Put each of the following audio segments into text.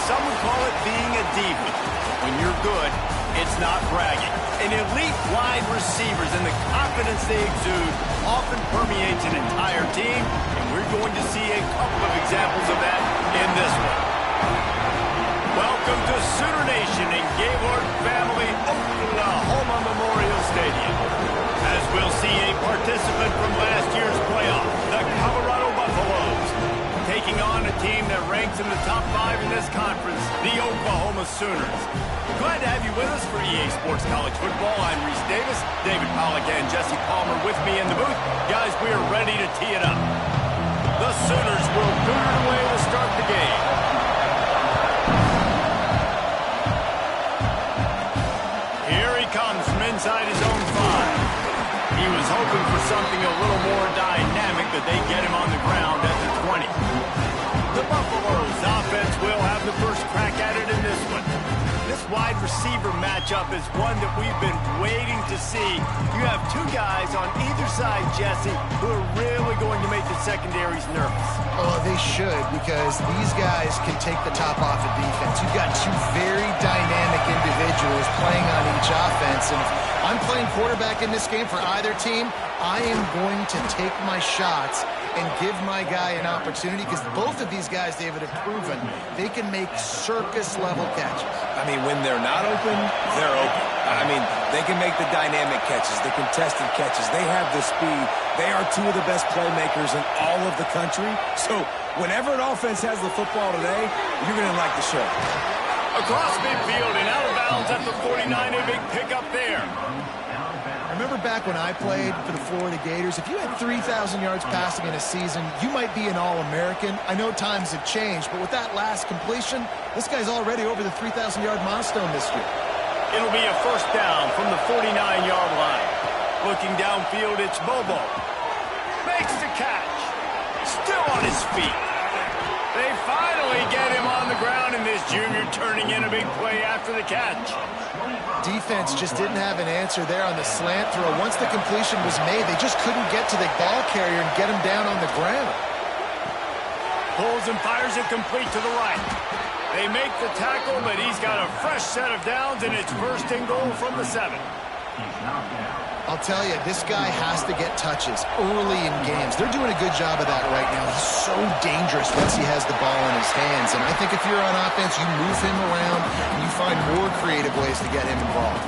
some would call it being a diva. When you're good, it's not bragging. And elite wide receivers and the confidence they exude often permeates an entire team, and we're going to see a couple of examples of that in this one. Welcome to Sooner Nation in Gaylord Family Oklahoma Memorial Stadium. As we'll see a participant from last year's playoff, the Colorado Buffaloes, taking on a team that ranks in the top 5 in this conference, the Oklahoma Sooners. Glad to have you with us for EA Sports College Football. I'm Reese Davis, David Pollack and Jesse Palmer with me in the booth. Guys, we are ready to tee it up. The Sooners will boot it away to start the game. Here he comes from inside his own 5. He was hoping for something a little more dynamic, but they get him on the ground at the 20. The Buffaloes offense will have the first crack at it in this one. This wide receiver matchup is one that we've been waiting to see. You have two guys on either side, Jesse, who are really going to make the secondaries nervous. Oh, they should, because these guys can take the top off of defense. You've got two very dynamic individuals playing on each offense, and if I'm playing quarterback in this game for either team, I am going to take my shots and give my guy an opportunity, because both of these guys, David, have proven they can make circus-level catches. I mean, when they're not open, they're open. I mean, they can make the dynamic catches, the contested catches. They have the speed. They are two of the best playmakers in all of the country. So whenever an offense has the football today, you're going to like the show. Across midfield and out of bounds at the 49, a big pickup there. Remember back when I played for the Florida Gators, if you had 3,000 yards passing in a season, you might be an All-American. I know times have changed, but with that last completion, this guy's already over the 3,000-yard milestone this year. It'll be a first down from the 49-yard line. Looking downfield, it's Bobo. Makes the catch. Still on his feet. They finally get him on the ground, and this junior turning in a big play after the catch. Defense just didn't have an answer there on the slant throw. Once the completion was made, they just couldn't get to the ball carrier and get him down on the ground. Pulls and fires it complete to the right. They make the tackle, but he's got a fresh set of downs, and it's first and goal from the 7. I'll tell you, this guy has to get touches early in games. They're doing a good job of that right now. He's so dangerous once he has the ball in his hands. And I think if you're on offense, you move him around and you find more creative ways to get him involved.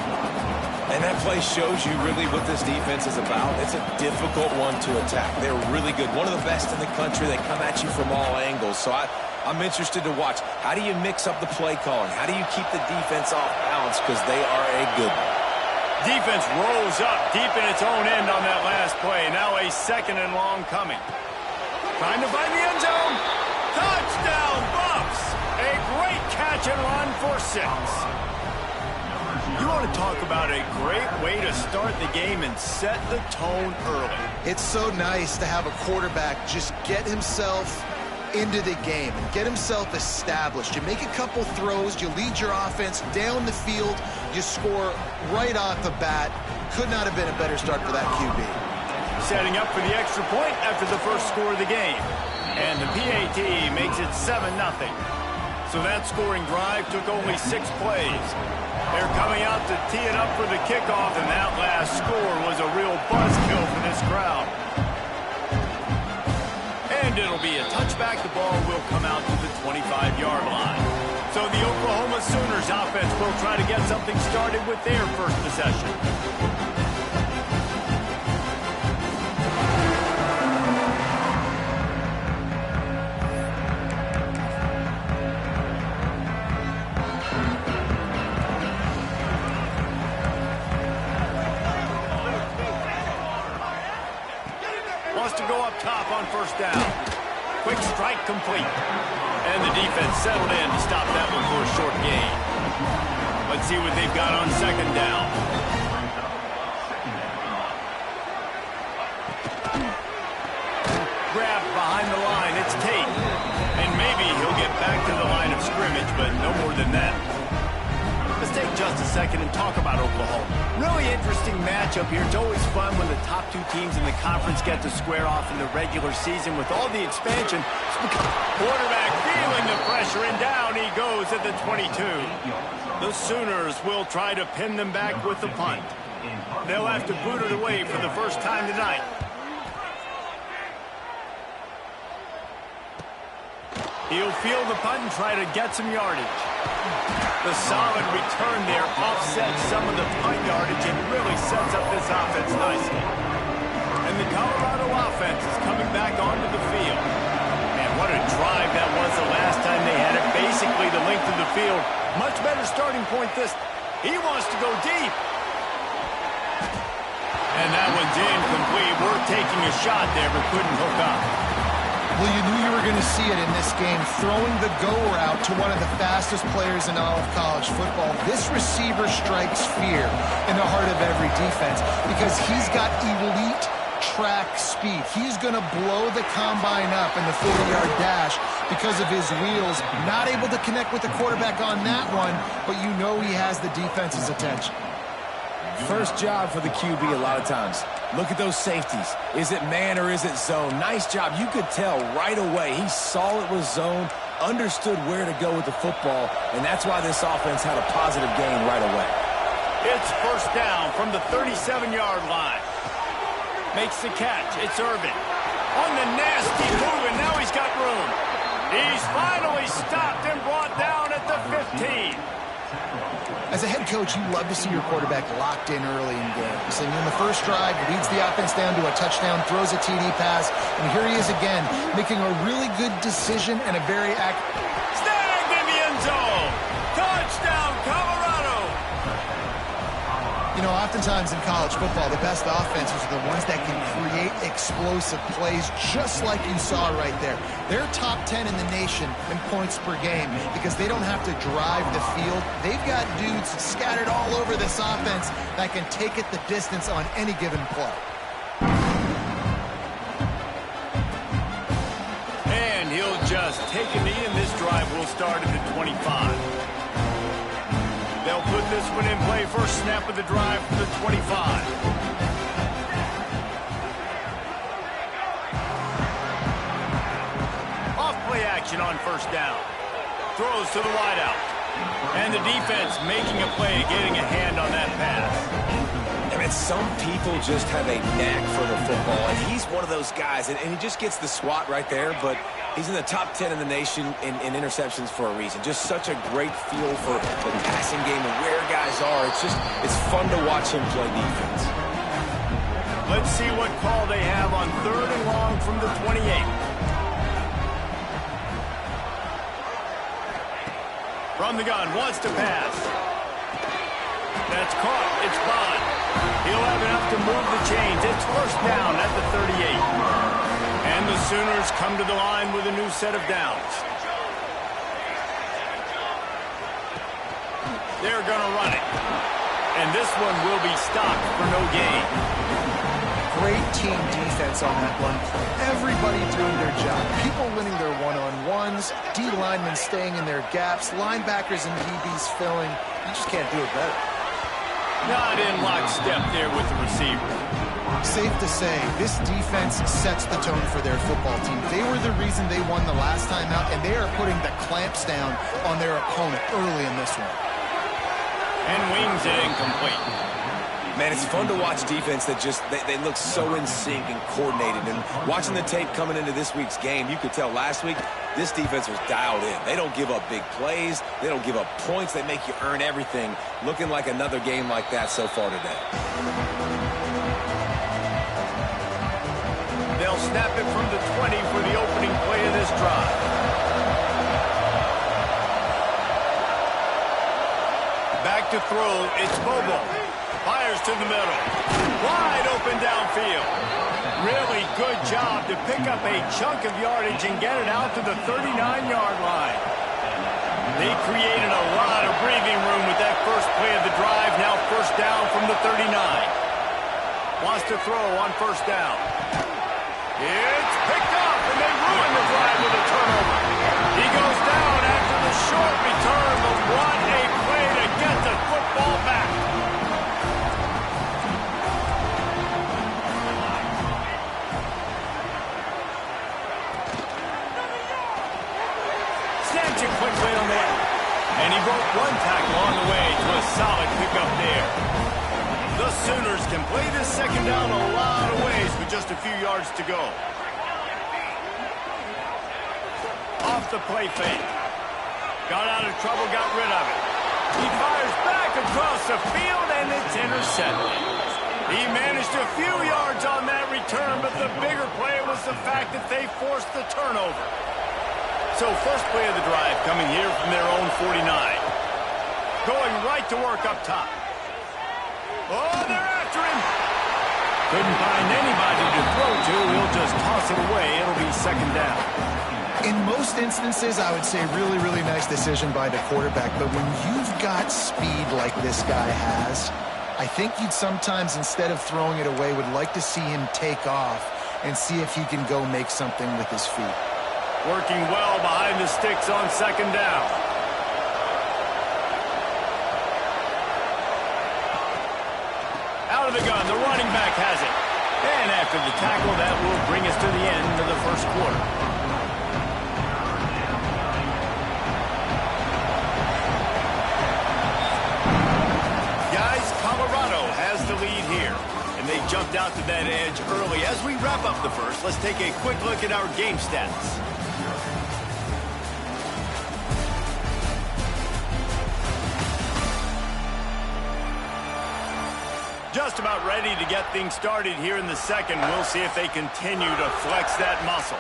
And that play shows you really what this defense is about. It's a difficult one to attack. They're really good. One of the best in the country. They come at you from all angles. So I'm interested to watch. How do you mix up the play calling? How do you keep the defense off balance? Because they are a good one. Defense rolls up deep in its own end on that last play. Now a second and long coming. Trying to find the end zone. Touchdown, Buffs! A great catch and run for 6. You want to talk about a great way to start the game and set the tone early. It's so nice to have a quarterback just get himself into the game and get himself established. You make a couple throws, you lead your offense down the field, you score right off the bat. Could not have been a better start for that QB. Setting up for the extra point after the first score of the game. And the PAT makes it 7-0. So that scoring drive took only 6 plays. They're coming out to tee it up for the kickoff, and that last score was a real buzzkill for this crowd. And it'll be a touchback. The ball will come out to the 25-yard line. So the Oklahoma Sooners offense will try to get something started with their first possession. Wants to go up top on first down. Quick strike complete. And the defense settled in to stop that one for a short gain. Let's see what they've got on second down. Grab behind the line. It's Tate. And maybe he'll get back to the line of scrimmage, but no more than that. Let's take just a second and talk about Oklahoma. Really interesting matchup here. It's always fun when the top 2 teams in the conference get to square off in the regular season. With all the expansion, quarterback feeling the pressure. pressure, and down he goes at the 22. The Sooners will try to pin them back with the punt. They'll have to boot it away for the first time tonight. He'll field the punt and try to get some yardage. The solid return there offsets some of the punt yardage and really sets up this offense nicely. And the Colorado offense is coming back onto the field. And what a drive that was the last time they had it. Basically the length of the field. Much better starting point this. He wants to go deep. And that one's incomplete. We're taking a shot there, but couldn't hook up. Well, you knew you were going to see it in this game, throwing the go route to one of the fastest players in all of college football. This receiver strikes fear in the heart of every defense because he's got elite track speed. He's going to blow the combine up in the 40-yard dash because of his wheels. Not able to connect with the quarterback on that one, but you know he has the defense's attention. First job for the QB a lot of times. Look at those safeties. Is it man or is it zone? Nice job. You could tell right away. He saw it was zone, understood where to go with the football, and that's why this offense had a positive gain right away. It's first down from the 37-yard line. Makes the catch. It's Urban. On the nasty move, and now he's got room. He's finally stopped and brought down at the 15. As a head coach, you love to see your quarterback locked in early in games. And in the first drive, leads the offense down to a touchdown, throws a TD pass, and here he is again, making a really good decision and a very snagged in the end zone. Touchdown, Colorado. You know, oftentimes in college football, the best offenses are the ones that can create explosive plays, just like you saw right there. They're top 10 in the nation in points per game because they don't have to drive the field. They've got dudes scattered all over this offense that can take it the distance on any given play. And he'll just take a knee, and this drive will start at the 25. They'll put this one in play. First snap of the drive from the 25. Off play action on first down. Throws to the wideout. And the defense making a play, getting a hand on that pass. I mean, some people just have a knack for the football, and he's one of those guys, and he just gets the swat right there, but he's in the top 10 in the nation in interceptions for a reason. Just such a great feel for the passing game and where guys are. It's fun to watch him play defense. Let's see what call they have on 3rd and long from the 28. From the gun, wants to pass. That's caught. It's Bond. He'll have enough to move the chains. It's first down at the 38. And the Sooners come to the line with a new set of downs. They're going to run it. And this one will be stopped for no gain. Great team defense on that run play. Everybody doing their job. People winning their one-on-ones, D linemen staying in their gaps, linebackers and DBs filling. You just can't do it better. Not in lockstep there with the receiver. Safe to say, this defense sets the tone for their football team. They were the reason they won the last time out, and they are putting the clamps down on their opponent early in this one. And wings it incomplete. Man, it's fun to watch defense that just, they look so in sync and coordinated. And watching the tape coming into this week's game, you could tell last week, this defense was dialed in. They don't give up big plays. They don't give up points. They make you earn everything. Looking like another game like that so far today. They'll snap it from the 20 for the opening play of this drive. Back to throw, it's Bobo. Fires to the middle. Wide open downfield. Really good job to pick up a chunk of yardage and get it out to the 39-yard line. They created a lot of breathing room with that first play of the drive. Now first down from the 39. Wants to throw on first down. It's picked up, and they ruin the drive with a turnover. He goes down after the short return, but what a play to get the football back. Snaps it quickly on that. And he broke one tackle on the way to a solid pickup there. The Sooners can play this second down a lot of ways with just a few yards to go. Off the play fake. Got out of trouble, got rid of it. He fires back across the field, and it's intercepted. He managed a few yards on that return, but the bigger play was the fact that they forced the turnover. So first play of the drive coming here from their own 49. Going right to work up top. Oh, they're after him. Couldn't find anybody to throw to. He'll just toss it away. It'll be second down. In most instances, I would say really, really nice decision by the quarterback. But when you've got speed like this guy has, I think you'd sometimes, instead of throwing it away, would like to see him take off and see if he can go make something with his feet. Working well behind the sticks on second down. Out of the gun, the running back has it. And after the tackle, that will bring us to the end of the first quarter. Guys, Colorado has the lead here. And they jumped out to that edge early. As we wrap up the first, let's take a quick look at our game stats. Just about ready to get things started here in the second. We'll see if they continue to flex that muscle.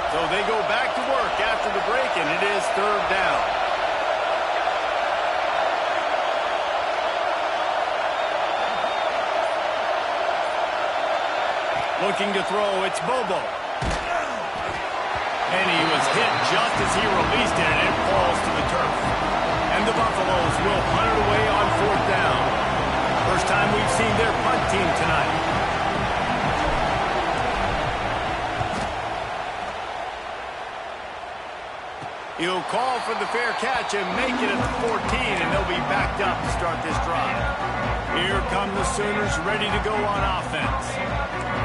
So they go back to work after the break, and it is third down. Looking to throw, it's Bobo. And he was hit just as he released it, and it falls to the turf. And the Buffaloes will punt it away on fourth down. First time we've seen their punt team tonight. He'll call for the fair catch and make it at the 14, and they'll be backed up to start this drive. Here come the Sooners ready to go on offense.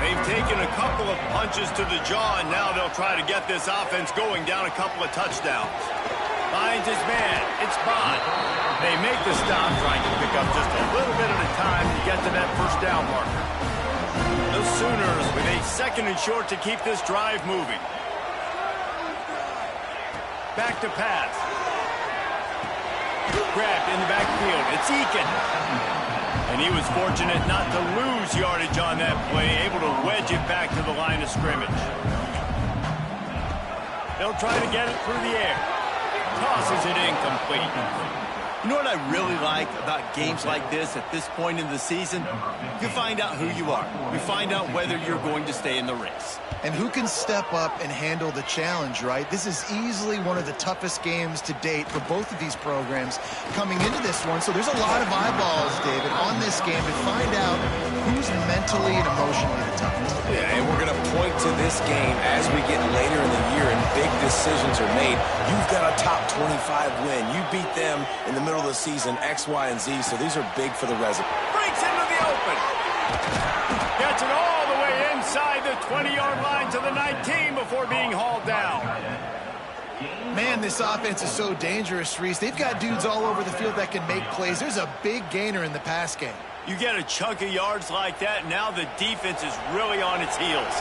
They've taken a couple of punches to the jaw, and now they'll try to get this offense going down a couple of touchdowns. Finds his man. It's Bond. They make the stop, trying to pick up just a little bit at a time to get to that first down marker. The Sooners with a second and short to keep this drive moving. Back to pass. Grabbed in the backfield. It's Eakin. And he was fortunate not to lose yardage on that play, able to wedge it back to the line of scrimmage. They'll try to get it through the air. Tosses it incomplete. You know what I really like about games like this at this point in the season? You find out who you are. You find out whether you're going to stay in the race. And who can step up and handle the challenge, right? This is easily one of the toughest games to date for both of these programs coming into this one. So there's a lot of eyeballs, David, on this game to find out who's mentally and emotionally the toughest. Yeah, and we're going to point to this game as we get later in the year and big decisions are made. You've got a top 25 win. You beat them in the middle of the season, X, Y, and Z, so these are big for the resume. Breaks into the open. Gets it all the way inside the 20-yard line to the 19 before being hauled down. Man, this offense is so dangerous, Reese. They've got dudes all over the field that can make plays. There's a big gainer in the pass game. You get a chunk of yards like that, now the defense is really on its heels.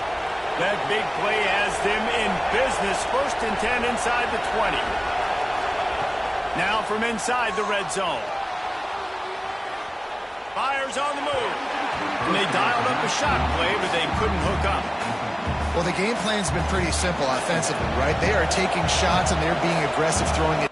That big play has them in business. First and 10 inside the 20. Now from inside the red zone. Fires on the move. And they dialed up a shot play, but they couldn't hook up. Well, the game plan's been pretty simple offensively, right? They are taking shots and they're being aggressive throwing it.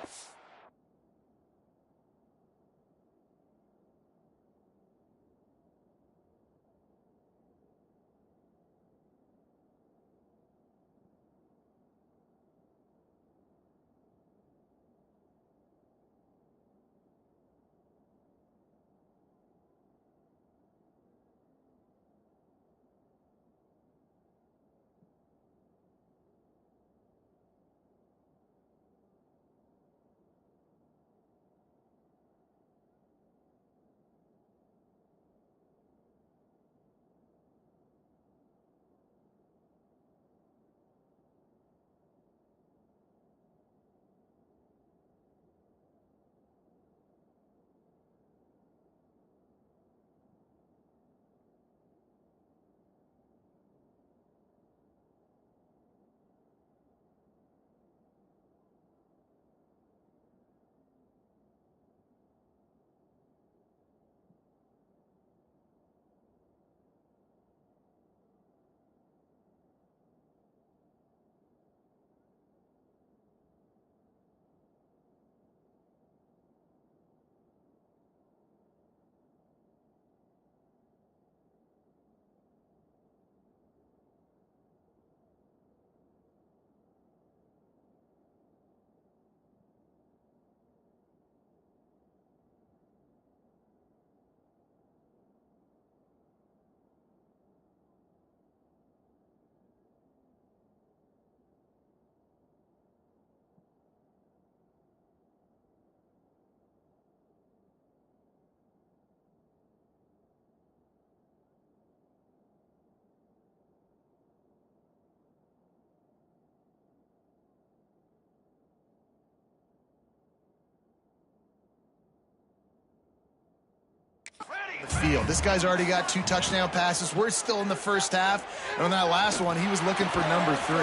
the field. This guy's already got 2 touchdown passes. We're still in the first half. And on that last one, he was looking for number 3.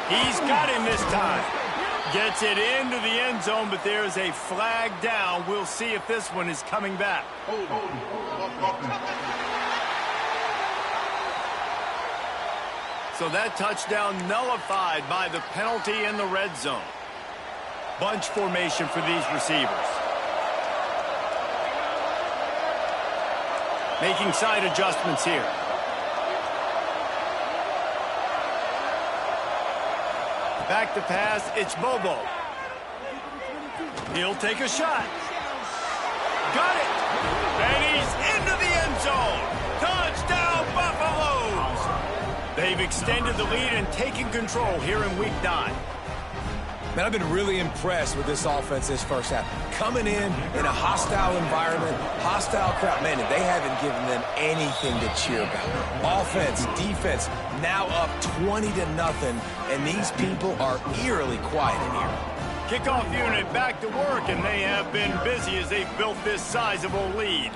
He's got him this time. Gets it into the end zone, but there's a flag down. We'll see if this one is coming back. So that touchdown nullified by the penalty in the red zone. Bunch formation for these receivers. Making side adjustments here. Back to pass, it's Bobo. He'll take a shot. Got it! And he's into the end zone! Touchdown, Buffaloes! They've extended the lead and taken control here in Week 9. Man, I've been really impressed with this offense this first half. Coming in a hostile environment, hostile crowd. Man, they haven't given them anything to cheer about. Offense, defense, now up 20-0, and these people are eerily quiet in here. Kickoff unit back to work, and they have been busy as they've built this sizable lead.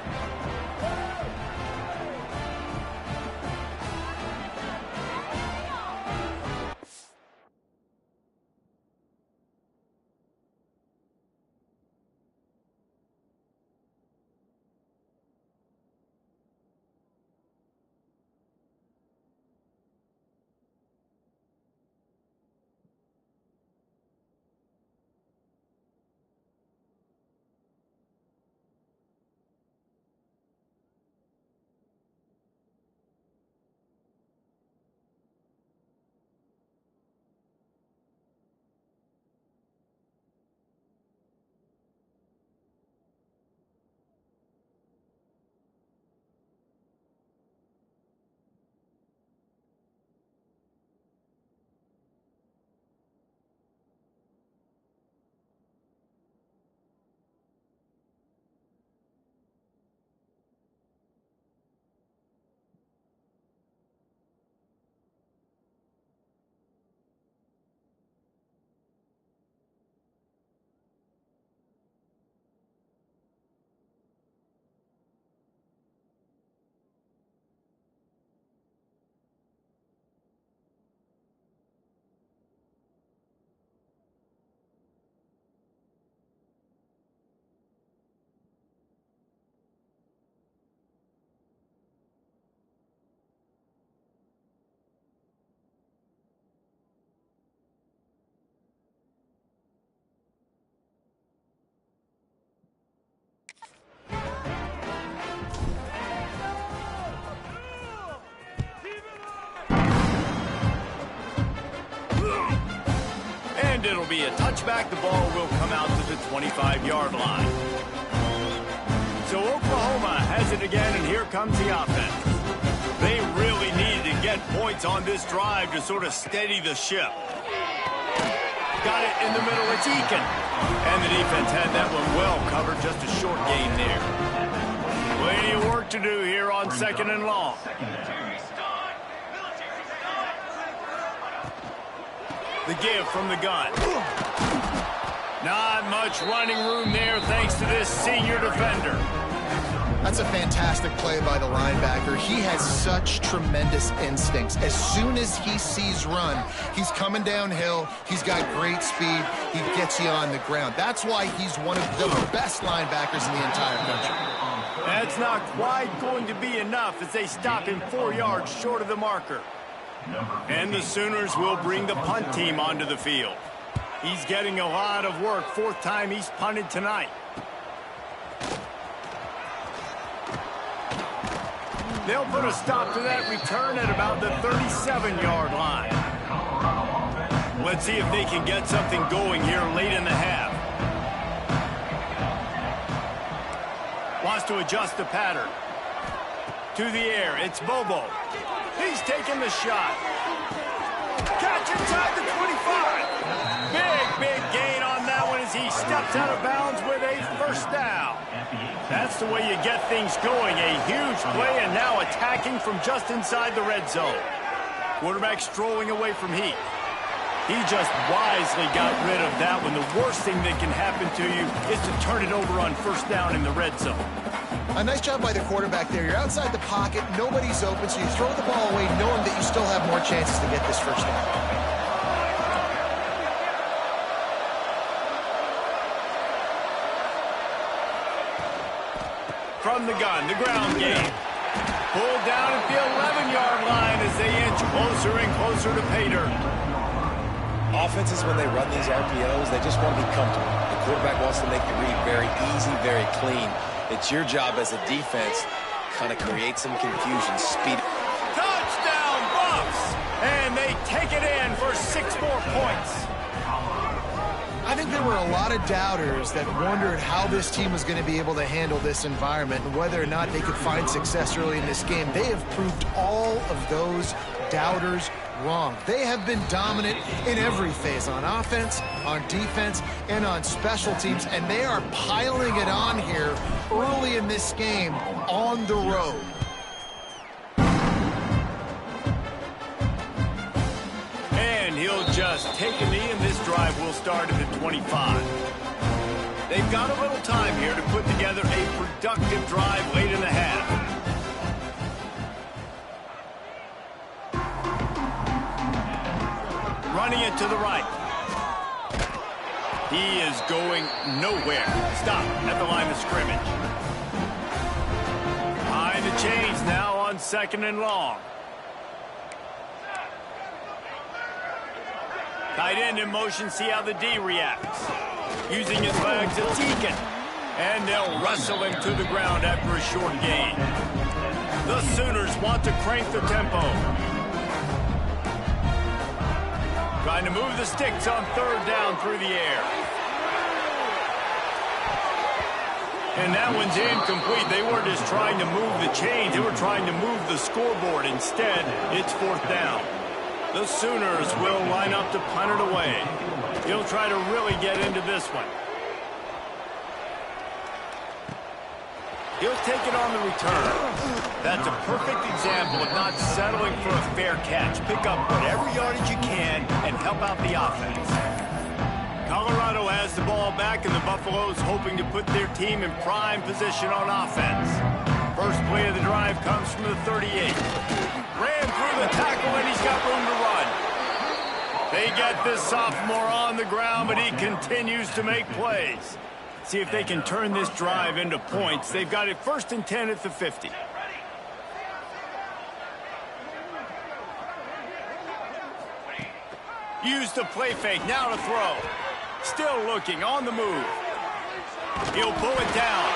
It'll be a touchback. The ball will come out to the 25-yard line. So Oklahoma has it again, and here comes the offense. They really needed to get points on this drive to sort of steady the ship. Got it in the middle. It's Eakin. And the defense had that one well covered. Just a short gain there. Plenty of work to do here on 2nd and long. The give from the gun. Not much running room there thanks to this senior defender. That's a fantastic play by the linebacker. He has such tremendous instincts. As soon as he sees run, he's coming downhill. He's got great speed. He gets you on the ground. That's why he's one of the best linebackers in the entire country. That's not quite going to be enough as they stop him 4 yards short of the marker. And the Sooners will bring the punt team onto the field. He's getting a lot of work. 4th time he's punted tonight. They'll put a stop to that return at about the 37-yard line. Let's see if they can get something going here late in the half. Wants to adjust the pattern. To the air, it's Bobo. He's taking the shot. Catch inside the 25. Big gain on that one as he steps out of bounds with a first down. That's the way you get things going. A huge play and now attacking from just inside the red zone. Quarterback strolling away from Heath. He just wisely got rid of that one. The worst thing that can happen to you is to turn it over on first down in the red zone. A nice job by the quarterback there. You're outside the pocket, nobody's open, so you throw the ball away knowing that you still have more chances to get this first down. From the gun, the ground game. Pulled down at the 11-yard line as they inch closer and closer to pay dirt. Offenses, when they run these RPOs, they just want to be comfortable. The quarterback wants to make the read very easy, very clean. It's your job as a defense, kind of create some confusion, speed. Touchdown, Buffs! And they take it in for 6 more points. I think there were a lot of doubters that wondered how this team was going to be able to handle this environment and whether or not they could find success early in this game. They have proved all of those doubters wrong. They have been dominant in every phase, on offense, on defense, and on special teams, and they are piling it on here early in this game on the road. And he'll just take a knee, and this drive will start at the 25. They've got a little time here to put together a productive drive late in the half. Running it to the right. He is going nowhere. Stop at the line of scrimmage. Behind the chains now on 2nd and long. Tight end in motion, see how the D reacts. Using his legs, a Deacon. And they'll wrestle him to the ground after a short gain. The Sooners want to crank the tempo. Trying to move the sticks on 3rd down through the air. And that one's incomplete. They weren't just trying to move the chains. They were trying to move the scoreboard. Instead, it's 4th down. The Sooners will line up to punt it away. He'll try to really get into this one. He'll take it on the return. That's a perfect example of not settling for a fair catch. Pick up whatever yardage you can and help out the offense. Colorado has the ball back, and the Buffaloes hoping to put their team in prime position on offense. First play of the drive comes from the 38. Ran through the tackle, and he's got room to run. They get this sophomore on the ground, but he continues to make plays. See if they can turn this drive into points. They've got it 1st and 10 at the 50. Use the play fake, now to throw. Still looking, on the move. He'll pull it down.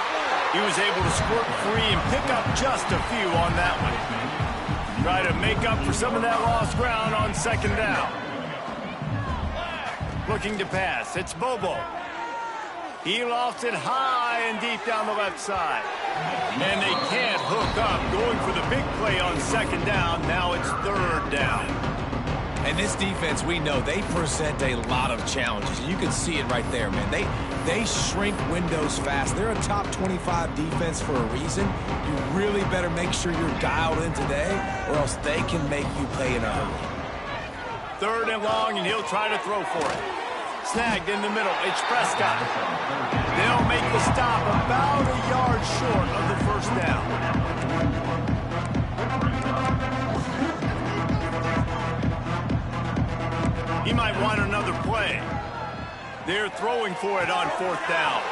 He was able to squirt free and pick up just a few on that one. Try to make up for some of that lost ground on 2nd down. Looking to pass, it's Bobo. He lofts it high and deep down the left side. And they can't hook up. Going for the big play on 2nd down. Now it's 3rd down. And this defense, we know, they present a lot of challenges. You can see it right there, man. They shrink windows fast. They're a top 25 defense for a reason. You really better make sure you're dialed in today, or else they can make you pay in a hurry. 3rd and long, and he'll try to throw for it. Snagged in the middle. It's Prescott. They'll make the stop about a yard short of the 1st down. He might want another play. They're throwing for it on 4th down.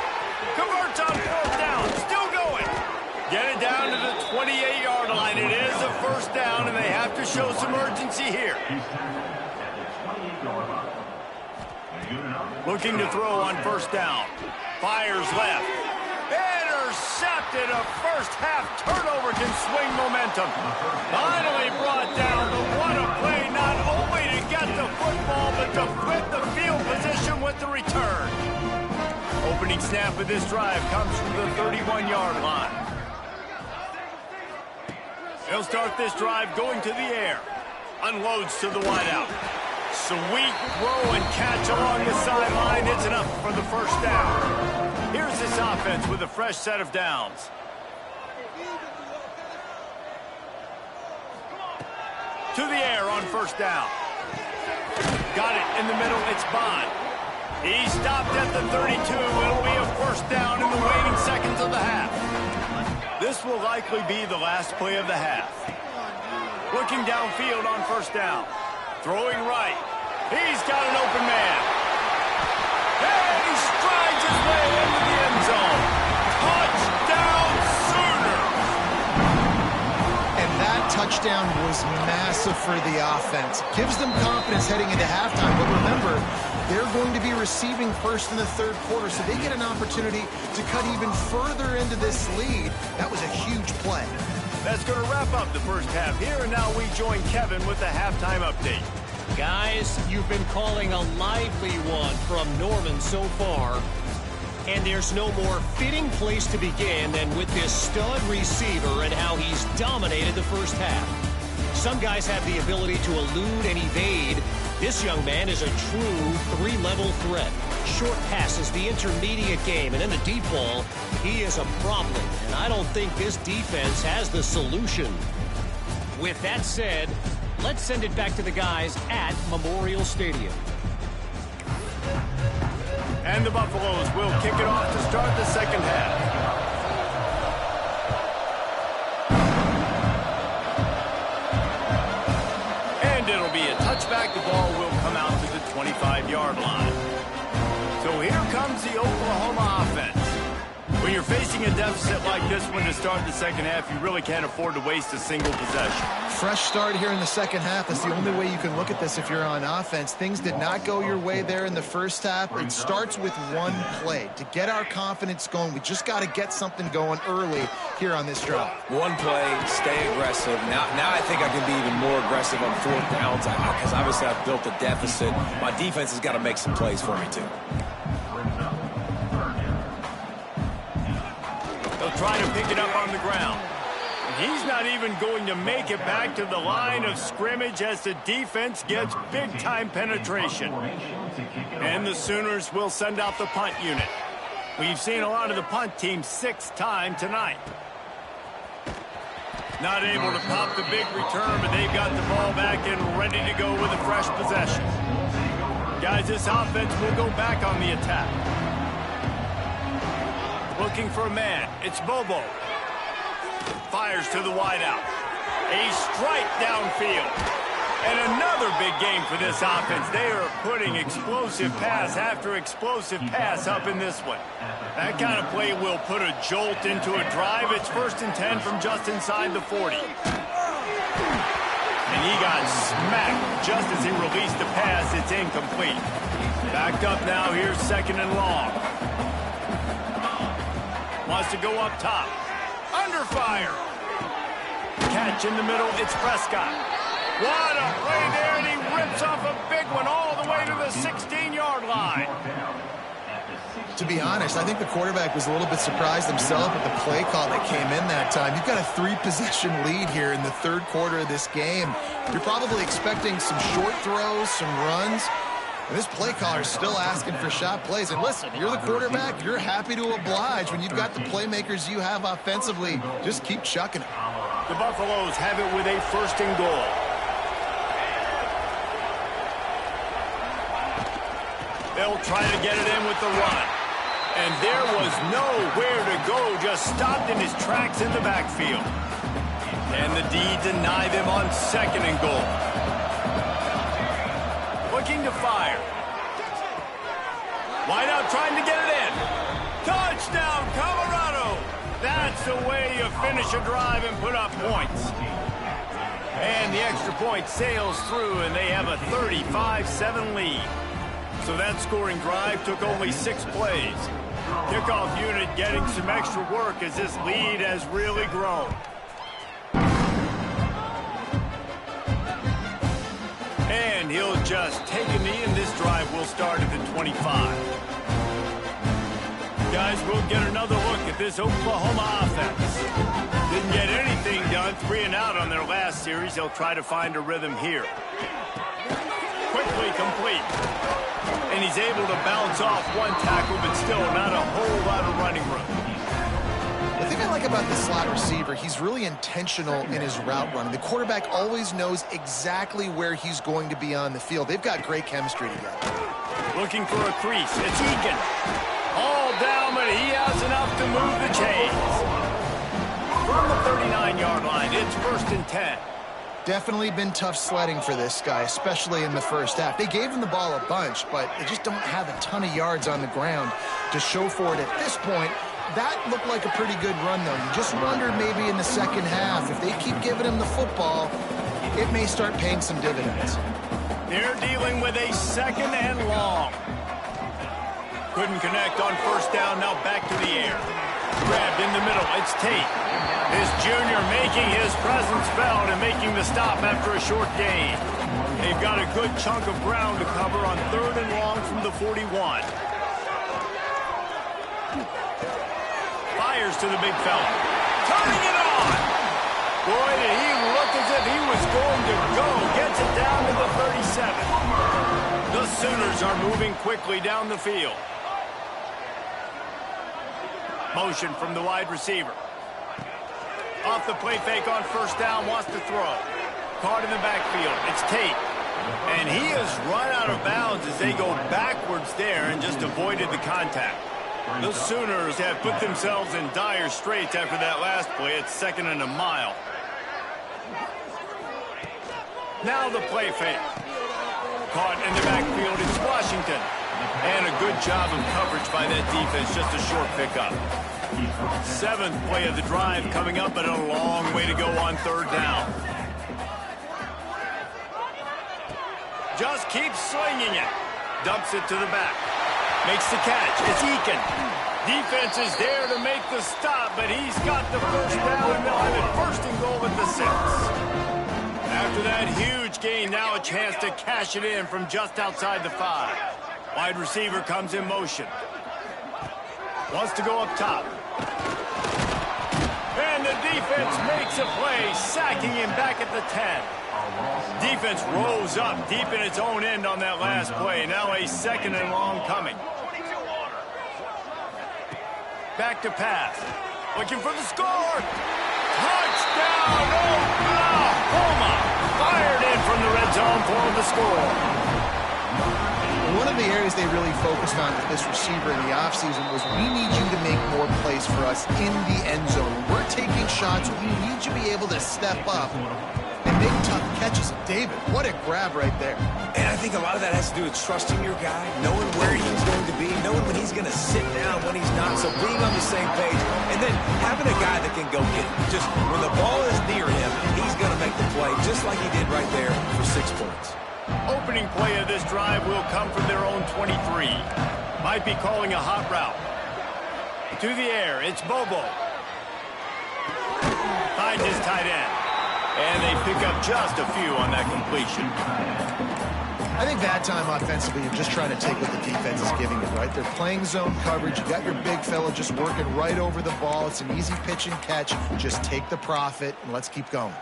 Converts on 4th down. Still going. Get it down to the 28-yard line. It is a 1st down, and they have to show some urgency here. Looking to throw on 1st down. Fires left. Intercepted. A first-half turnover can swing momentum. Finally brought down. But what a play, not only to get the football, but to flip the field position with the return. Opening snap of this drive comes from the 31-yard line. He'll start this drive going to the air. Unloads to the wideout. Sweet throw and catch along the sideline. It's enough for the 1st down. Here's this offense with a fresh set of downs. To the air on 1st down. got it in the middle. It's Bond. He stopped at the 32. It'll be a first down in the waning seconds of the half. This will likely be the last play of the half. Looking downfield on first down. Throwing right. He's got an open man. And he strides his way into the end zone. Touchdown, Sooners! And that touchdown was massive for the offense. Gives them confidence heading into halftime. But remember, they're going to be receiving first in the third quarter, so they get an opportunity to cut even further into this lead. That was a huge play. That's going to wrap up the first half here, and now we join Kevin with the halftime update. Guys, you've been calling a lively one from Norman so far. And there's no more fitting place to begin than with this stud receiver and how he's dominated the first half. Some guys have the ability to elude and evade. This young man is a true three-level threat. Short passes, the intermediate game, and then the deep ball, he is a problem. And I don't think this defense has the solution. With that said, let's send it back to the guys at Memorial Stadium. And the Buffaloes will kick it off to start the second half. And it'll be a touchback. The ball will come out to the 25-yard line. So here comes the Oklahoma offense. When you're facing a deficit like this one to start the second half, you really can't afford to waste a single possession. Fresh start here in the second half. That's the only way you can look at this if you're on offense. Things did not go your way there in the first half. It starts with one play. To get our confidence going, we just got to get something going early here on this drive. One play, stay aggressive. Now I think I can be even more aggressive on fourth downs because obviously I've built a deficit. My defense has got to make some plays for me too. Try to pick it up on the ground. He's not even going to make it back to the line of scrimmage as the defense gets big-time penetration. And the Sooners will send out the punt unit. We've seen a lot of the punt team 6-time tonight. Not able to pop the big return, but they've got the ball back and ready to go with a fresh possession. Guys, this offense will go back on the attack. Looking for a man. It's Bobo. Fires to the wideout. A strike downfield. And another big game for this offense. They are putting explosive pass after explosive pass up in this one. That kind of play will put a jolt into a drive. It's 1st and 10 from just inside the 40. And he got smacked just as he released the pass. It's incomplete. Backed up now. Here's 2nd and long. Wants to go up top. Under fire. Catch in the middle. It's Prescott. What a play there, and he rips off a big one all the way to the 16-yard line. To be honest, I think the quarterback was a little bit surprised himself at the play call that came in that time. You've got a 3-possession lead here in the third quarter of this game. You're probably expecting some short throws, some runs. And this play caller is still asking for shot plays. And listen, you're the quarterback. You're happy to oblige when you've got the playmakers you have offensively. Just keep chucking it. The Buffaloes have it with a 1st and goal. They'll try to get it in with the run. And there was nowhere to go. Just stopped in his tracks in the backfield. And the D deny them on 2nd and goal. Looking to fire. Wide out trying to get it in. Touchdown, Colorado. That's the way you finish a drive and put up points. And the extra point sails through, and they have a 35-7 lead. So that scoring drive took only 6 plays. Kickoff unit getting some extra work as this lead has really grown. And he'll just take a knee, and this drive will start at the 25. Guys, we'll get another look at this Oklahoma offense. Didn't get anything done, 3 and out on their last series. They'll try to find a rhythm here. Quickly complete. And he's able to bounce off one tackle, but still not a whole lot of running room. thing I like about the slot receiver, he's really intentional in his route running. The quarterback always knows exactly where he's going to be on the field. They've got great chemistry together. Looking for a crease. It's Eakin. All down, but he has enough to move the chains. From the 39-yard line, it's 1st and 10. Definitely been tough sledding for this guy, especially in the first half. They gave him the ball a bunch, but they just don't have a ton of yards on the ground to show for it at this point. That looked like a pretty good run, though. You just wondered maybe in the second half, if they keep giving him the football, it may start paying some dividends. They're dealing with a 2nd and long. Couldn't connect on 1st down, now back to the air. Grabbed in the middle, it's Tate. This junior making his presence felt and making the stop after a short gain. They've got a good chunk of ground to cover on 3rd and long from the 41. Fires to the big fella. Turning it on! Boy, did he look as if he was going to go. Gets it down to the 37. The Sooners are moving quickly down the field. Motion from the wide receiver. Off the play fake on 1st down, wants to throw. Caught in the backfield. It's Tate. And he has run out of bounds as they go backwards there and just avoided the contact. The Sooners have put themselves in dire straits after that last play. It's 2nd and a mile. Now the play fake. Caught in the backfield. It's Washington. And a good job of coverage by that defense. Just a short pickup. 7th play of the drive coming up, but a long way to go on 3rd down. Just keeps swinging it. Dumps it to the back. Makes the catch. It's Eakin. Defense is there to make the stop, but he's got the 1st down, and they'll have it 1st and goal at the 6. After that huge gain, now a chance to cash it in from just outside the 5. Wide receiver comes in motion. Wants to go up top. And the defense makes a play, sacking him back at the 10. Defense rose up deep in its own end on that last play. Now a 2nd and long coming. Back to pass. Looking for the score. Touchdown, Oklahoma. Fired in from the red zone for the score. One of the areas they really focused on with this receiver in the offseason was, we need you to make more plays for us in the end zone. We're taking shots. We need you to be able to step up and make tough catches. David, what a grab right there. And I think a lot of that has to do with trusting your guy, knowing where he's going to be, knowing when he's going to sit down, when he's not. So being on the same page, and then having a guy that can go get it. Just when the ball is near him, he's going to make the play, just like he did right there for 6 points. Opening play of this drive will come from their own 23. Might be calling a hot route. To the air, it's Bobo. Finds his tight end. And they pick up just a few on that completion. I think that time offensively, you're just trying to take what the defense is giving you, right? They're playing zone coverage. You got your big fella just working right over the ball. It's an easy pitch and catch. Just take the profit, and let's keep going.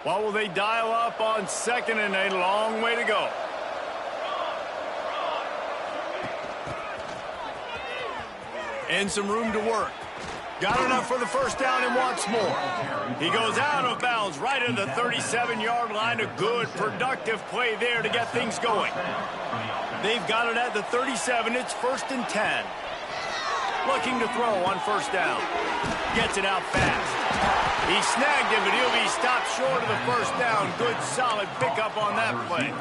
What will they dial up on 2nd and a long way to go? And some room to work. Got enough for the 1st down and wants more. He goes out of bounds right at the 37-yard line. A good, productive play there to get things going. They've got it at the 37. It's 1st and 10. Looking to throw on 1st down. Gets it out fast. He snagged him, but he'll be stopped short of the 1st down. Good, solid pickup on that play.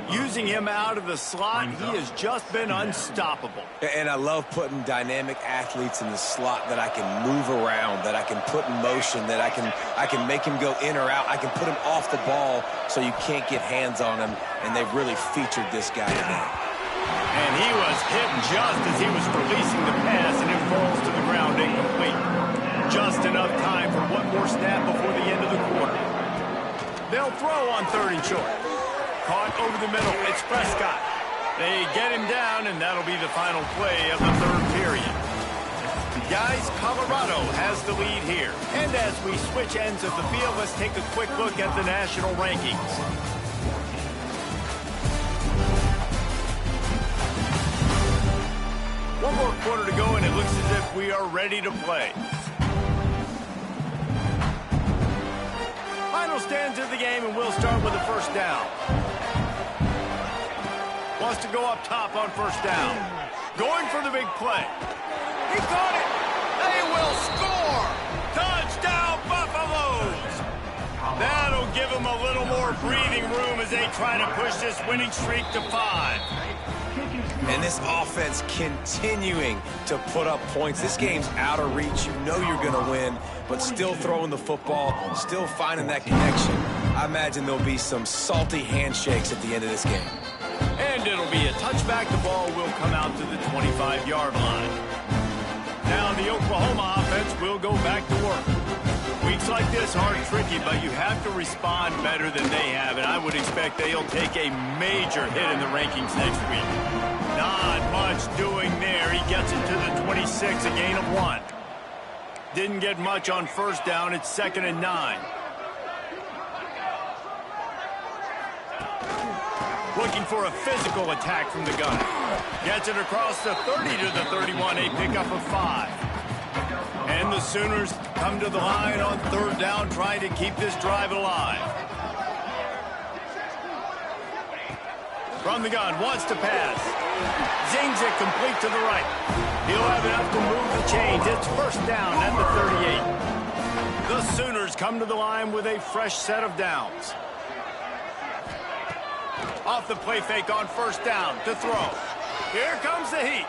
Using him out of the slot, he has just been unstoppable. And I love putting dynamic athletes in the slot that I can move around, that I can put in motion, that I can make him go in or out. I can put him off the ball so you can't get hands on him, and they've really featured this guy today. And he was hit just as he was releasing the pass, and it falls to the ground incomplete. Just enough time for one more snap before the end of the quarter. They'll throw on 3rd and short. Caught over the middle. It's Prescott. They get him down, and that'll be the final play of the 3rd period. Guys, Colorado has the lead here. And as we switch ends of the field, let's take a quick look at the national rankings. One more quarter to go, and it looks as if we are ready to play. Final stands of the game, and we'll start with the first down. Wants to go up top on first down. Going for the big play. He caught it. They will score. Touchdown, Buffaloes. That'll give them a little more breathing room as they try to push this winning streak to 5. And this offense continuing to put up points. This game's out of reach. You know you're going to win, but still throwing the football, still finding that connection. I imagine there'll be some salty handshakes at the end of this game. And it'll be a touchback. The ball will come out to the 25-yard line. Now the Oklahoma offense will go back to work. Weeks like this are tricky, but you have to respond better than they have, and I would expect they'll take a major hit in the rankings next week. Not much doing there. He gets it to the 26, a gain of 1. Didn't get much on first down. It's 2nd and 9. Looking for a physical attack from the gun. Gets it across the 30 to the 31, a pickup of 5. And the Sooners come to the line on 3rd down, trying to keep this drive alive. From the gun, wants to pass. Zings it complete to the right. He'll have enough to move the chains. It's first down at the 38. The Sooners come to the line with a fresh set of downs. Off the play fake on first down to throw. Here comes the heat.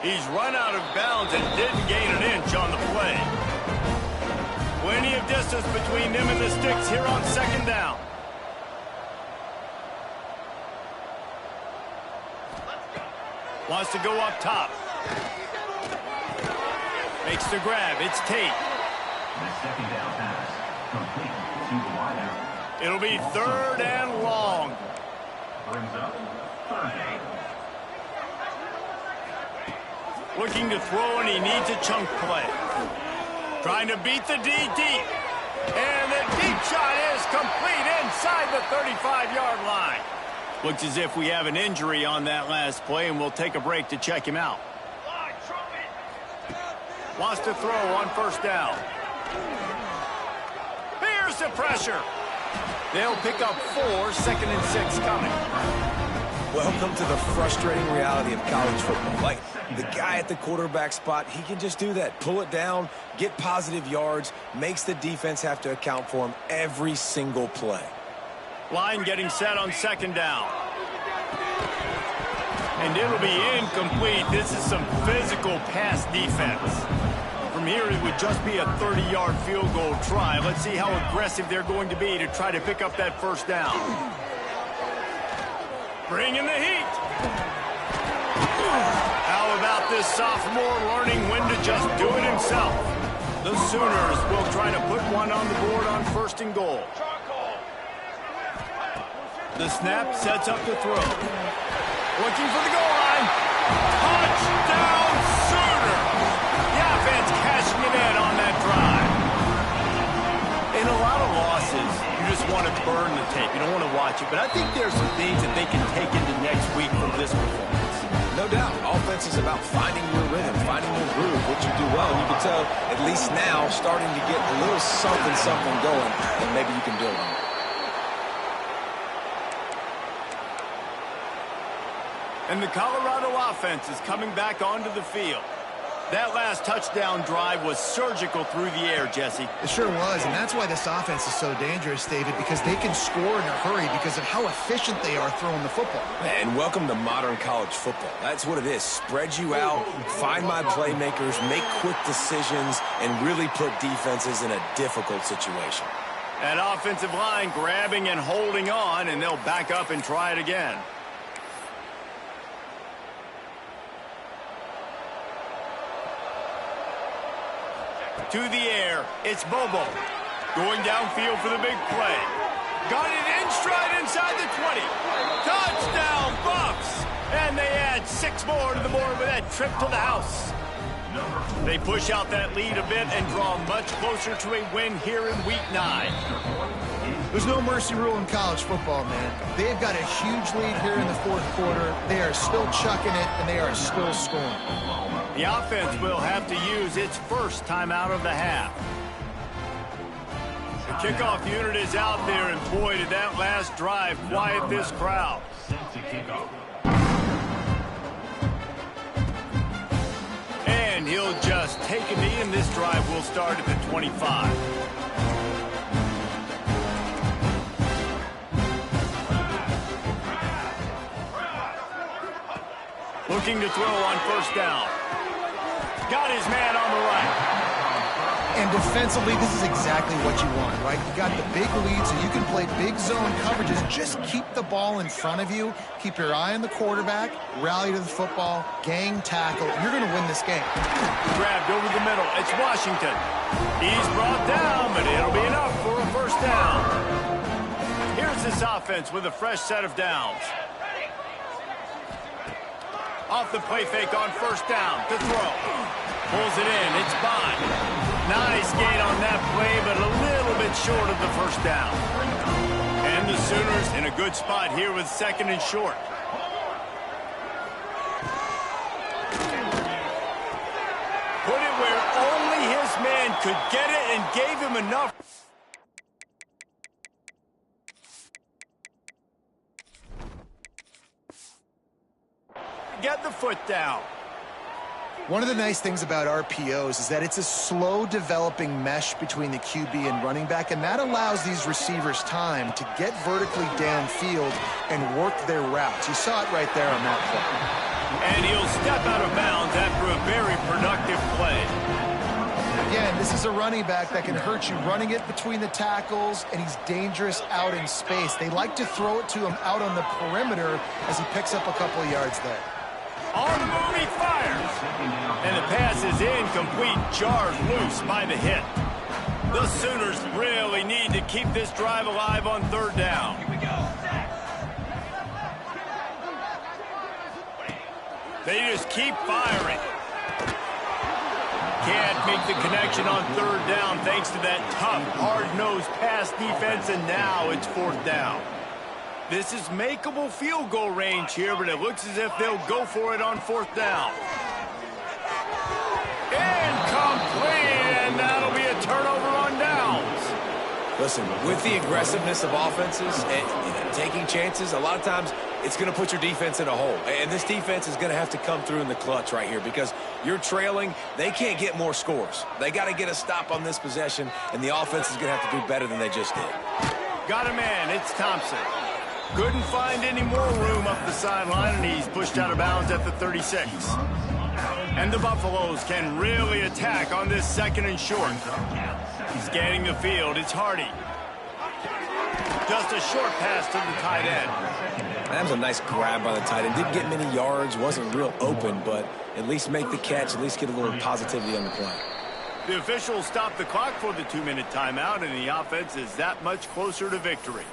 He's run out of bounds and didn't gain an inch on the play. Plenty of distance between them and the sticks here on 2nd down. Wants to go up top. Makes the grab. It's Tate. The 2nd down pass complete to the wideout. It'll be 3rd and long. Brings up 3rd down. Looking to throw, and he needs a chunk play. Trying to beat the D deep. And the deep shot is complete inside the 35-yard line. Looks as if we have an injury on that last play, and we'll take a break to check him out. Wants to throw on first down. Here's the pressure. They'll pick up 4, 2nd and 6 coming. Welcome to the frustrating reality of college football. Like, the guy at the quarterback spot, he can just do that. Pull it down, get positive yards, makes the defense have to account for him every single play. Line getting set on 2nd down. And it'll be incomplete. This is some physical pass defense. From here, it would just be a 30-yard field goal try. Let's see how aggressive they're going to be to try to pick up that first down. Bring in the heat. How about this sophomore learning when to just do it himself? The Sooners will try to put one on the board on 1st and goal. The snap sets up the throw. Looking for the goal line. Touchdown, Sooners! The offense cashing it in on that drive. In a lot of losses, you just want to burn the tape. You don't want to watch it. But I think there's some things that they can take into next week from this performance. No doubt. Offense is about finding your rhythm, finding your groove, what you do well. And you can tell, at least now, starting to get a little something going that maybe you can build on. And the Colorado offense is coming back onto the field. That last touchdown drive was surgical through the air, Jesse. It sure was, and that's why this offense is so dangerous, David, because they can score in a hurry because of how efficient they are throwing the football. And welcome to modern college football. That's what it is. Spread you out, find my playmakers, make quick decisions, and really put defenses in a difficult situation. That offensive line grabbing and holding on, and they'll back up and try it again. To the air, it's Bobo. Going downfield for the big play. Got it in stride inside the 20. Touchdown, Buffs! And they add 6 more to the board with that trip to the house. They push out that lead a bit and draw much closer to a win here in Week 9. There's no mercy rule in college football, man. They've got a huge lead here in the fourth quarter. They are still chucking it, and they are still scoring. The offense will have to use its first timeout of the half. The kickoff unit is out there, and boy, did that last drive quiet this crowd. And he'll just take a knee, and this drive will start at the 25. Looking to throw on first down. Got his man on the right. And defensively, this is exactly what you want, right? You got the big lead, so you can play big zone coverages. Just keep the ball in front of you. Keep your eye on the quarterback. Rally to the football. Gang tackle. You're going to win this game. Grabbed over the middle. It's Washington. He's brought down, but it'll be enough for a first down. Here's this offense with a fresh set of downs. Off the play fake on first down to throw. Pulls it in. It's Bond. Nice gain on that play, but a little bit short of the first down. And the Sooners in a good spot here with second and short. Put it where only his man could get it and gave him enough. Get the foot down. One of the nice things about RPOs is that it's a slow developing mesh between the QB and running back, and that allows these receivers time to get vertically downfield and work their routes. You saw it right there on that play. And he'll step out of bounds after a very productive play. Again, this is a running back that can hurt you running it between the tackles, and he's dangerous out in space. They like to throw it to him out on the perimeter as he picks up a couple of yards there. On the move, he fires. And the pass is incomplete, jarred loose by the hit. The Sooners really need to keep this drive alive on third down. They just keep firing. Can't make the connection on third down thanks to that tough, hard-nosed pass defense, and now it's fourth down. This is makeable field goal range here, but it looks as if they'll go for it on fourth down. Incomplete, and that'll be a turnover on downs. Listen, with the aggressiveness of offenses and taking chances, a lot of times it's going to put your defense in a hole. And this defense is going to have to come through in the clutch right here because you're trailing. They can't get more scores. They got to get a stop on this possession, and the offense is going to have to do better than they just did. Got a man. It's Thompson. Couldn't find any more room up the sideline, and he's pushed out of bounds at the 36. And the Buffaloes can really attack on this second and short. Scanning the field, it's Hardy. Just a short pass to the tight end. That was a nice grab by the tight end. Didn't get many yards, wasn't real open, but at least make the catch, at least get a little positivity on the play. The officials stop the clock for the 2-minute timeout, and the offense is that much closer to victory.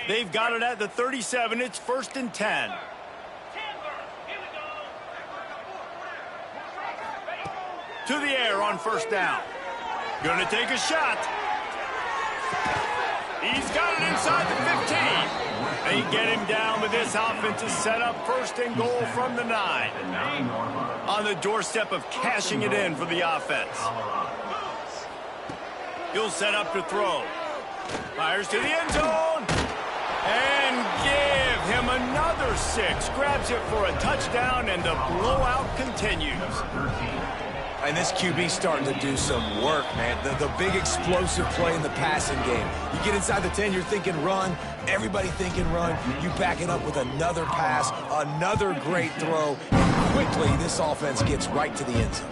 They've got it at the 37. It's 1st and 10. To the air on first down. Gonna take a shot. He's got it inside the 15. They get him down, but this offense is set up 1st and goal from the 9. On the doorstep of cashing it in for the offense. He'll set up to throw. Fires to the end zone. And give him another 6. Grabs it for a touchdown, and the blowout continues. And this QB's starting to do some work, man. The big explosive play in the passing game. You get inside the 10, you're thinking run. Everybody thinking run. You back it up with another pass, another great throw. And quickly, this offense gets right to the end zone.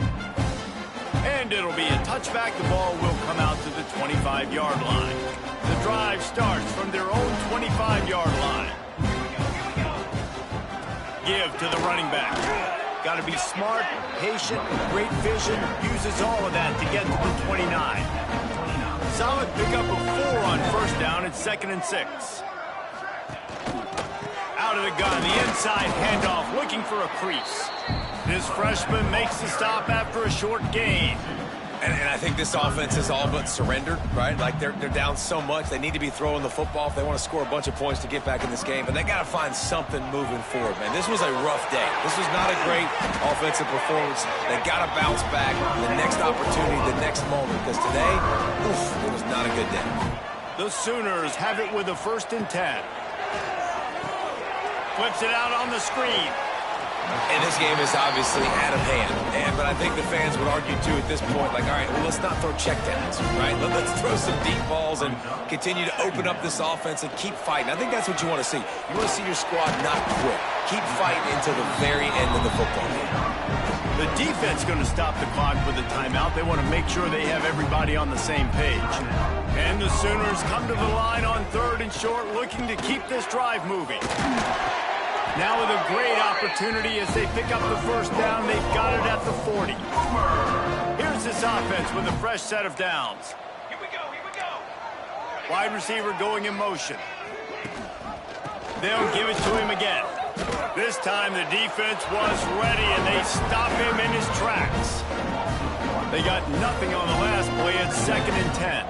And it'll be a touchback. The ball will come out to the 25-yard line. The drive starts from their own 25-yard line. Give to the running back. Got to be smart, patient, great vision. Uses all of that to get to the 29. Solid pickup of 4 on first down. It's 2nd and 6. Out of the gun, the inside handoff, looking for a crease. This freshman makes the stop after a short gain. And I think this offense is all but surrendered, right? Like they're down so much, they need to be throwing the football if they want to score a bunch of points to get back in this game. But they got to find something moving forward, man. This was a rough day. This was not a great offensive performance. They got to bounce back the next opportunity, the next moment, because today, oof, it was not a good day. The Sooners have it with a 1st and 10. Flips it out on the screen. And this game is obviously out of hand. But I think the fans would argue, too, at this point, like, all right, well, let's not throw checkdowns, right? Let's throw some deep balls and continue to open up this offense and keep fighting. I think that's what you want to see. You want to see your squad not quit. Keep fighting until the very end of the football game. The defense going to stop the clock with a timeout. They want to make sure they have everybody on the same page. And the Sooners come to the line on 3rd and short, looking to keep this drive moving. Now with a great opportunity as they pick up the 1st down. They've got it at the 40. Here's this offense with a fresh set of downs. Here we go. Wide receiver going in motion. They'll give it to him again. This time the defense was ready and they stop him in his tracks. They got nothing on the last play. It's 2nd and 10.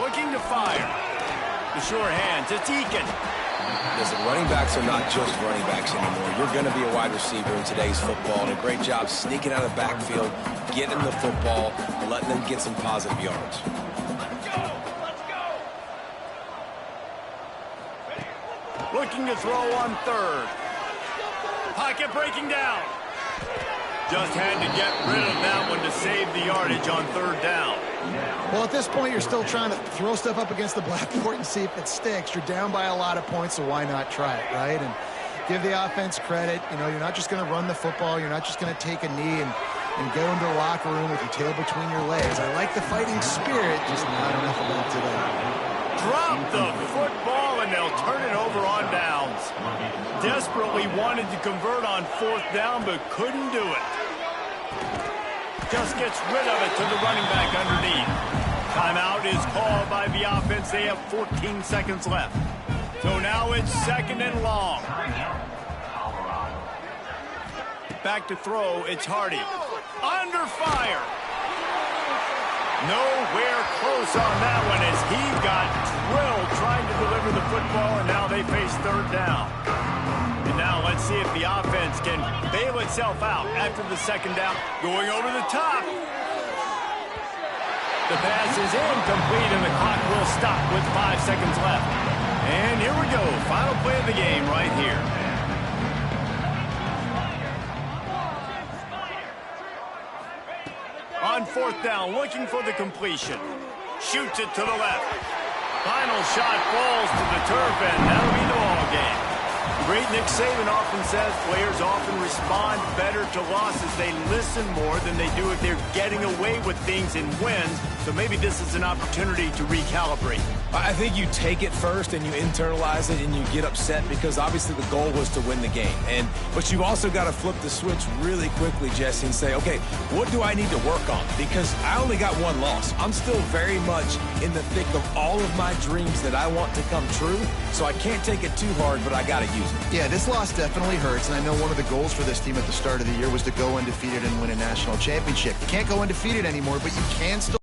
Looking to fire. The sure hands. It's Eakin. Listen, running backs are not just running backs anymore. You're going to be a wide receiver in today's football, and a great job sneaking out of the backfield, getting the football, and letting them get some positive yards. Let's go. Looking to throw on 3rd. Pocket breaking down. Just had to get rid of that one to save the yardage on 3rd down. Well, at this point, you're still trying to throw stuff up against the blackboard and see if it sticks. You're down by a lot of points, so why not try it, right? And give the offense credit. You know, you're not just going to run the football. You're not just going to take a knee and go into the locker room with your tail between your legs. I like the fighting spirit, just not enough about today. Drop the football, and they'll turn it over on downs. Desperately wanted to convert on 4th down, but couldn't do it. Just gets rid of it to the running back underneath. Timeout is called by the offense. They have 14 seconds left. So now it's 2nd and long. Back to throw. It's Hardy. Under fire. Nowhere close on that one as he got drilled trying to deliver the football, and now they face 3rd down. And now let's see if the offense can bail itself out after the 2nd down. Going over the top. The pass is incomplete, and the clock will stop with 5 seconds left. And here we go. Final play of the game right here. On 4th down, looking for the completion. Shoots it to the left. Final shot falls to the turf, and that'll be the ball game. Great Nick Saban often says players often respond better to losses. They listen more than they do if they're getting away with things in wins. So maybe this is an opportunity to recalibrate. I think you take it first and you internalize it and you get upset because obviously the goal was to win the game. But you also got to flip the switch really quickly, Jesse, and say, okay, what do I need to work on? Because I only got one loss. I'm still very much in the thick of all of my dreams that I want to come true. So I can't take it too hard, but I got to use it. Yeah, this loss definitely hurts, and I know one of the goals for this team at the start of the year was to go undefeated and win a national championship. You can't go undefeated anymore, but you can still